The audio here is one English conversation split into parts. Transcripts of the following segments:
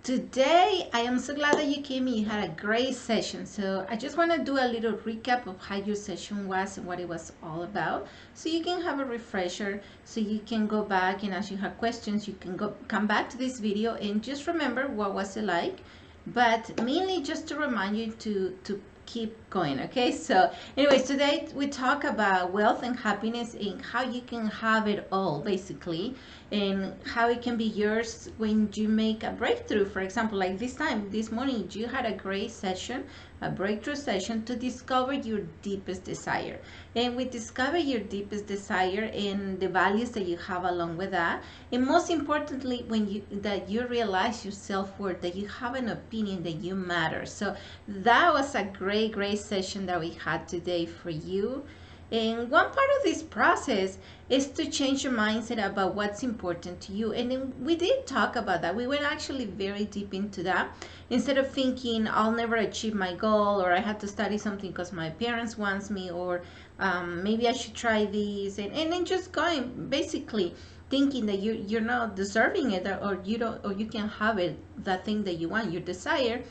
Today, I am so glad that you came in. You had a great session. So I just want to do a little recap of how your session was and what it was all about. So you can have a refresher, so you can go back and as you have questions, you can come back to this video and just remember what was it like. But mainly just to remind you to keep going. Okay, so anyways, today we talk about wealth and happiness and how you can have it all basically, and how it can be yours when you make a breakthrough. For example, like this morning, you had a great session, a breakthrough session to discover your deepest desire. And we discover your deepest desire and the values that you have along with that. And most importantly, when you realize your self-worth, that you have an opinion, that you matter. So that was a great session that we had today for you. And one part of this process is to change your mindset about what's important to you. And then we did talk about that. We went actually very deep into that. Instead of thinking, I'll never achieve my goal, or I had to study something because my parents wants me, or maybe I should try this. And then just going, basically thinking that you're not deserving it, or you don't, or you can have it, that thing that you want, your desire.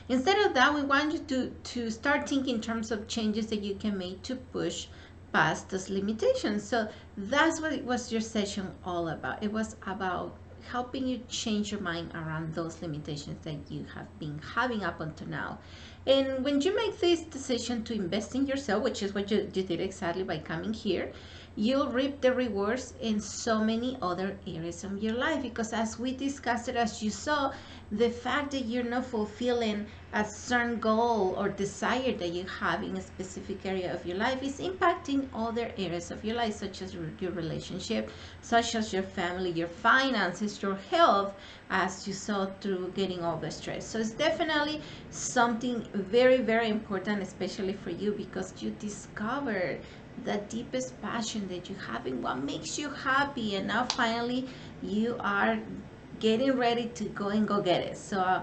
Instead of that, we want you to start thinking in terms of changes that you can make to push past those limitations. So that's what it was your session all about. It was about helping you change your mind around those limitations that you have been having up until now. And when you make this decision to invest in yourself, which is what you did exactly by coming here, you'll reap the rewards in so many other areas of your life. Because as we discussed it, as you saw, the fact that you're not fulfilling a certain goal or desire that you have in a specific area of your life is impacting other areas of your life, such as your relationship, such as your family, your finances, your health, as you saw through getting all the stress. So it's definitely something very important, especially for you, because you discovered the deepest passion that you have and what makes you happy, and now finally you are getting ready to go and go get it. So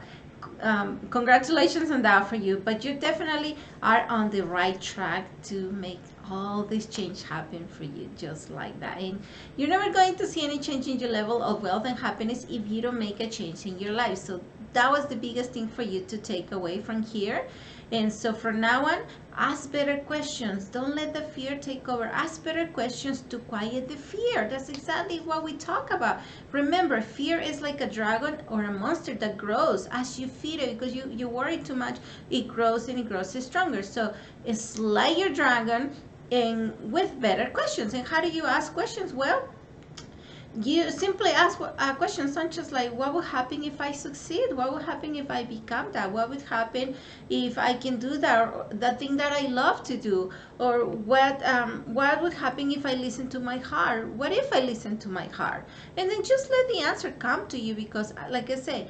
congratulations on that for you, but you definitely are on the right track to make all this change happen for you, just like that. And you're never going to see any change in your level of wealth and happiness if you don't make a change in your life. So that was the biggest thing for you to take away from here. And so from now on, ask better questions. Don't let the fear take over. Ask better questions to quiet the fear. That's exactly what we talk about. Remember, fear is like a dragon or a monster that grows as you feed it, because you worry too much. It grows and it grows stronger. So slay your dragon, and with better questions. And how do you ask questions? Well, you simply ask questions such as like, what would happen if I succeed? What would happen if I become that? What would happen if I can do that, or the thing that I love to do? Or what would happen if I listen to my heart? What if I listen to my heart? And then just let the answer come to you, because like I say,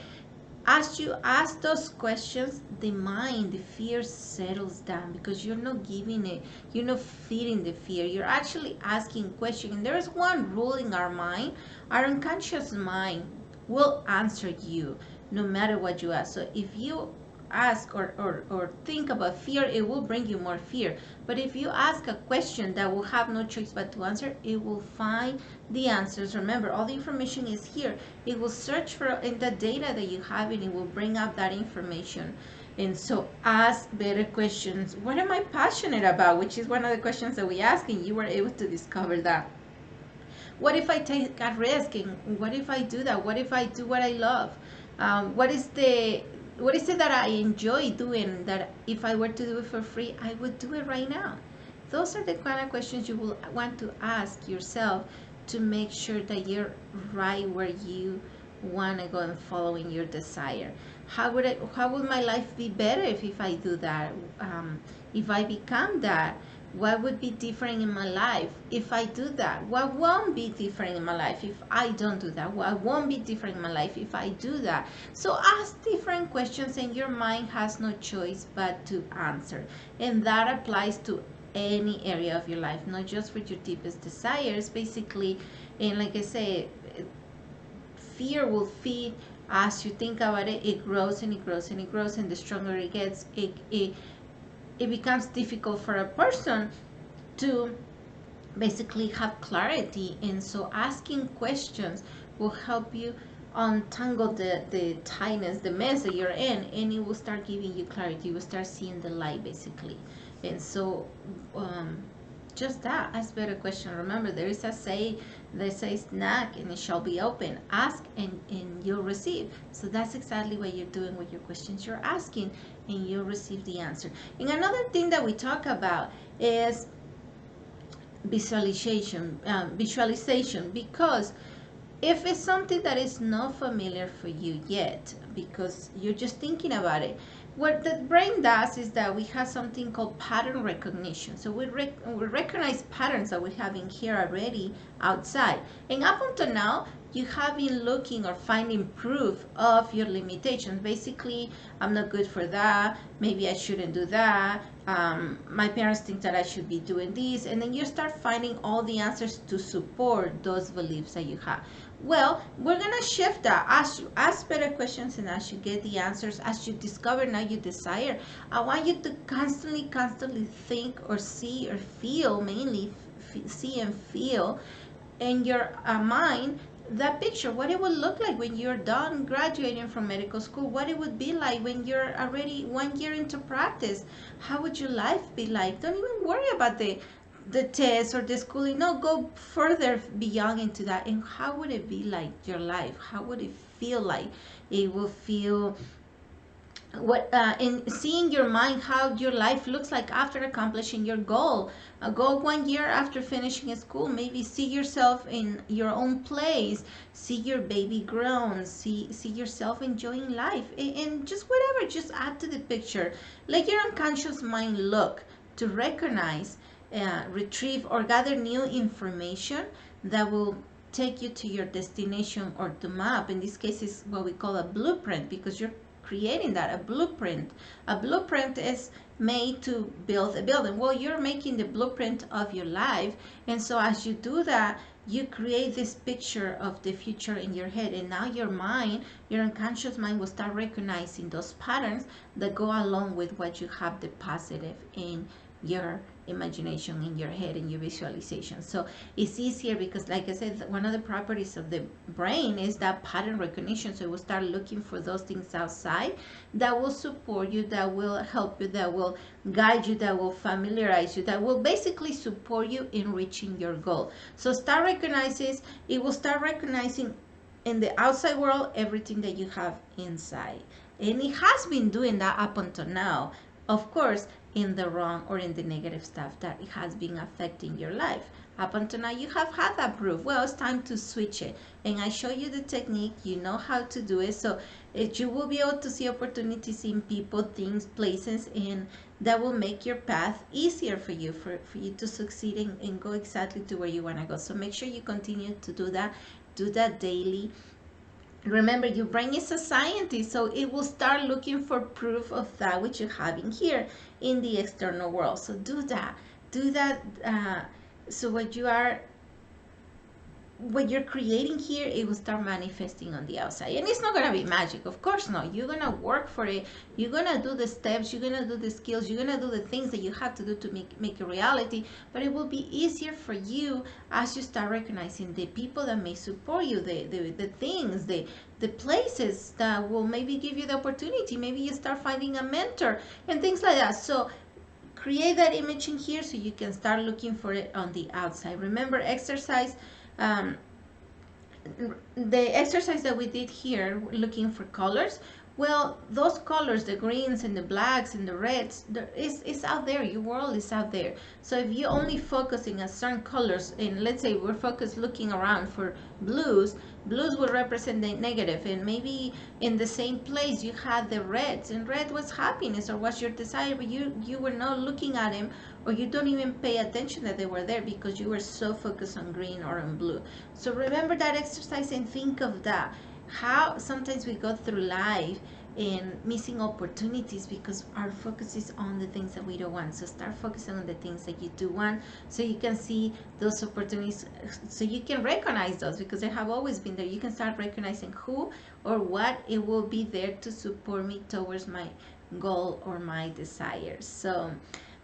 as you ask those questions, the mind, the fear settles down, because you're not giving it, you're not feeding the fear, you're actually asking questions. And there is one rule in our mind: our unconscious mind will answer you no matter what you ask. So if you ask or think about fear, it will bring you more fear. But if you ask a question that will have no choice but to answer, it will find the answers. Remember, all the information is here. It will search for in the data that you have, and it will bring up that information. And so ask better questions. What am I passionate about? Which is one of the questions that we ask, and you were able to discover that. What if I take a risk? And what if I do that? What if I do what I love? What is it that I enjoy doing, that if I were to do it for free, I would do it right now? Those are the kind of questions you will want to ask yourself to make sure that you're right where you want to go and following your desire. How would my life be better if I do that? If I become that, what would be different in my life if I do that? What won't be different in my life if I don't do that? What won't be different in my life if I do that? So ask different questions, and your mind has no choice but to answer. And that applies to any area of your life, not just for your deepest desires, basically. And like I say, fear will feed. As you think about it, it grows and it grows and it grows, and the stronger it gets, it becomes difficult for a person to basically have clarity. And so asking questions will help you untangle the tightness, the mess that you're in, and it will start giving you clarity. You will start seeing the light, basically. And so, um, just that, ask better question. Remember, there is a say that says, knock and it shall be open. Ask and you'll receive. So that's exactly what you're doing with your questions. You're asking and you'll receive the answer. And another thing that we talk about is visualization, because if it's something that is not familiar for you yet, because you're just thinking about it, what the brain does is that we have something called pattern recognition. So we recognize patterns that we have in here already outside. And up until now, you have been looking or finding proof of your limitations. Basically, I'm not good for that. Maybe I shouldn't do that. My parents think that I should be doing this. And then you start finding all the answers to support those beliefs that you have. Well, we're going to shift that. Ask better questions, and as you get the answers, as you discover now your desire, I want you to constantly think or see or feel, mainly see and feel in your mind that picture, what it would look like when you're done graduating from medical school, what it would be like when you're already 1 year into practice. How would your life be like? Don't even worry about the test or the schooling. No, go further beyond into that. And how would it be like, your life? How would it feel like? It will feel what in seeing your mind how your life looks like after accomplishing your goal. A goal 1 year after finishing school, maybe see yourself in your own place, see your baby grown, see yourself enjoying life, and just whatever, just add to the picture. Let your unconscious mind look to recognize, retrieve or gather new information that will take you to your destination or the map. In this case is what we call a blueprint, because you're creating that. A blueprint is made to build a building. Well, you're making the blueprint of your life, and so as you do that, you create this picture of the future in your head, and now your mind, your unconscious mind, will start recognizing those patterns that go along with what you have deposited in your imagination, in your head, in your visualization. So it's easier because, like I said, one of the properties of the brain is that pattern recognition. So it will start looking for those things outside that will support you, that will help you, that will guide you, that will familiarize you, that will basically support you in reaching your goal. So start recognizing, it will start recognizing in the outside world everything that you have inside. And it has been doing that up until now. Of course, in the wrong or in the negative stuff that it has been affecting your life. Up until now, you have had that proof. Well, it's time to switch it. And I show you the technique. You know how to do it. So you will be able to see opportunities in people, things, places, and that will make your path easier for you, for you to succeed and go exactly to where you want to go. So make sure you continue to do that. Do that daily. Remember, your brain is a scientist, so it will start looking for proof of that which you have in here in the external world. So do that. Do that. So what you're creating here, it will start manifesting on the outside. And it's not going to be magic, of course not. You're going to work for it. You're going to do the steps, you're going to do the skills, you're going to do the things that you have to do to make a reality. But it will be easier for you as you start recognizing the people that may support you, the things, the places that will maybe give you the opportunity. Maybe you start finding a mentor and things like that. So create that image in here so you can start looking for it on the outside. Remember, exercise, um, the exercise that we did here, looking for colors. Well, those colors, the greens and the blacks and the reds, it's out there. Your world is out there. So if you're only focusing on certain colors, and let's say we're focused looking around for blues, blues will represent the negative, and maybe in the same place you had the reds, and red was happiness or was your desire, but you were not looking at them, or you don't even pay attention that they were there because you were so focused on green or on blue. So remember that exercise and think of that. How sometimes we go through life and missing opportunities because our focus is on the things that we don't want. So start focusing on the things that you do want, so you can see those opportunities, so you can recognize those, because they have always been there. You can start recognizing who or what it will be there to support me towards my goal or my desires. So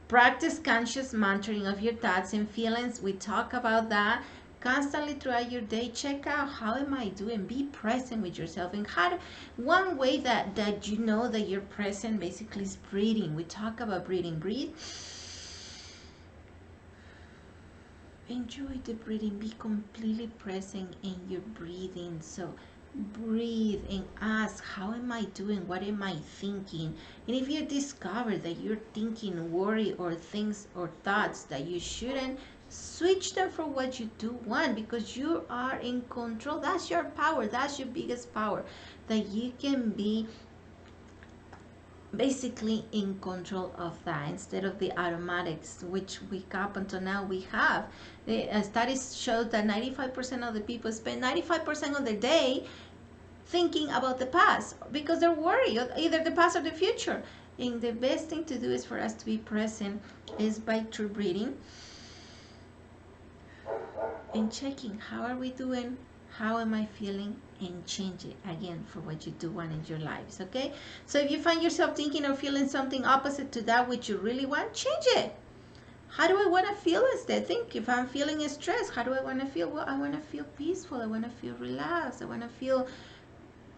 practice conscious monitoring of your thoughts and feelings. We talk about that. Constantly throughout your day, check out how am I doing. Be present with yourself. And one way that you know that you're present basically is breathing. We talk about breathing. Breathe. Enjoy the breathing. Be completely present in your breathing. So breathe and ask, how am I doing? What am I thinking? And if you discover that you're thinking worry or things or thoughts that you shouldn't, switch them for what you do want, because you are in control. That's your power. That's your biggest power, that you can be basically in control of that instead of the automatics, which we up until now we have. The studies show that 95% of the people spend 95% of their day thinking about the past because they're worried, either the past or the future. And the best thing to do is for us to be present is by true breathing and checking how are we doing, how am I feeling, and change it again for what you do want in your lives. Okay, so if you find yourself thinking or feeling something opposite to that which you really want, change it. How do I want to feel instead? Think, if I'm feeling stressed, how do I want to feel? Well, I want to feel peaceful, I want to feel relaxed, I want to feel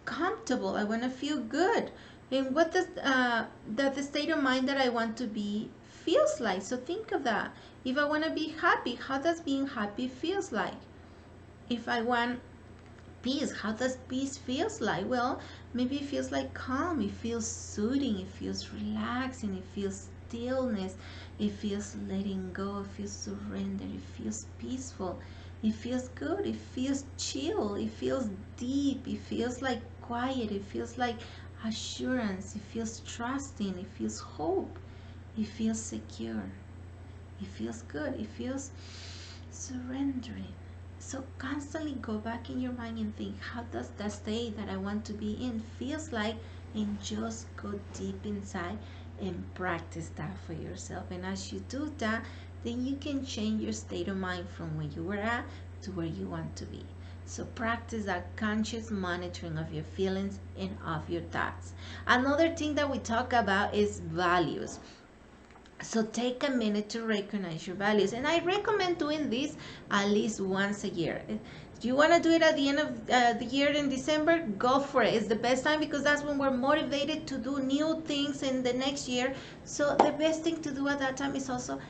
comfortable, I want to feel good. And what does the state of mind that I want to be feels like? So think of that. If I want to be happy, how does being happy feels like? If I want peace, how does peace feels like? Well, maybe it feels like calm, it feels soothing, it feels relaxing, it feels stillness, it feels letting go, it feels surrender, it feels peaceful, it feels good, it feels chill, it feels deep, it feels like quiet, it feels like assurance, it feels trusting, it feels hope, it feels secure, it feels good, it feels surrendering. So constantly go back in your mind and think, how does that state that I want to be in feels like, and just go deep inside and practice that for yourself. And as you do that, then you can change your state of mind from where you were at to where you want to be. So practice that conscious monitoring of your feelings and of your thoughts. Another thing that we talk about is values. So take a minute to recognize your values. And I recommend doing this at least once a year. Do you want to do it at the end of the year in December? Go for it. It's the best time because that's when we're motivated to do new things in the next year. So the best thing to do at that time is also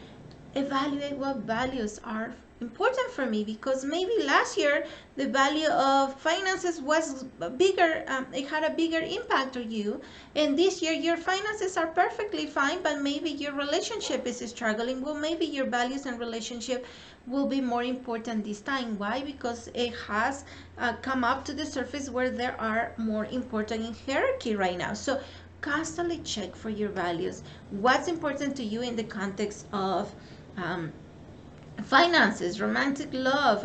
evaluate what values are important for me, because maybe last year the value of finances was bigger, it had a bigger impact on you, and this year your finances are perfectly fine, but maybe your relationship is struggling. Well, maybe your values and relationship will be more important this time. Why? Because it has come up to the surface where there are more important in hierarchy right now. So constantly check for your values, what's important to you in the context of um, finances, romantic love,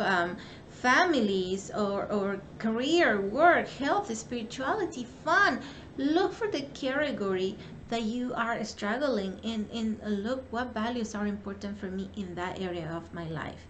families, or career, work, health, spirituality, fun. Look for the category that you are struggling in, and look what values are important for me in that area of my life.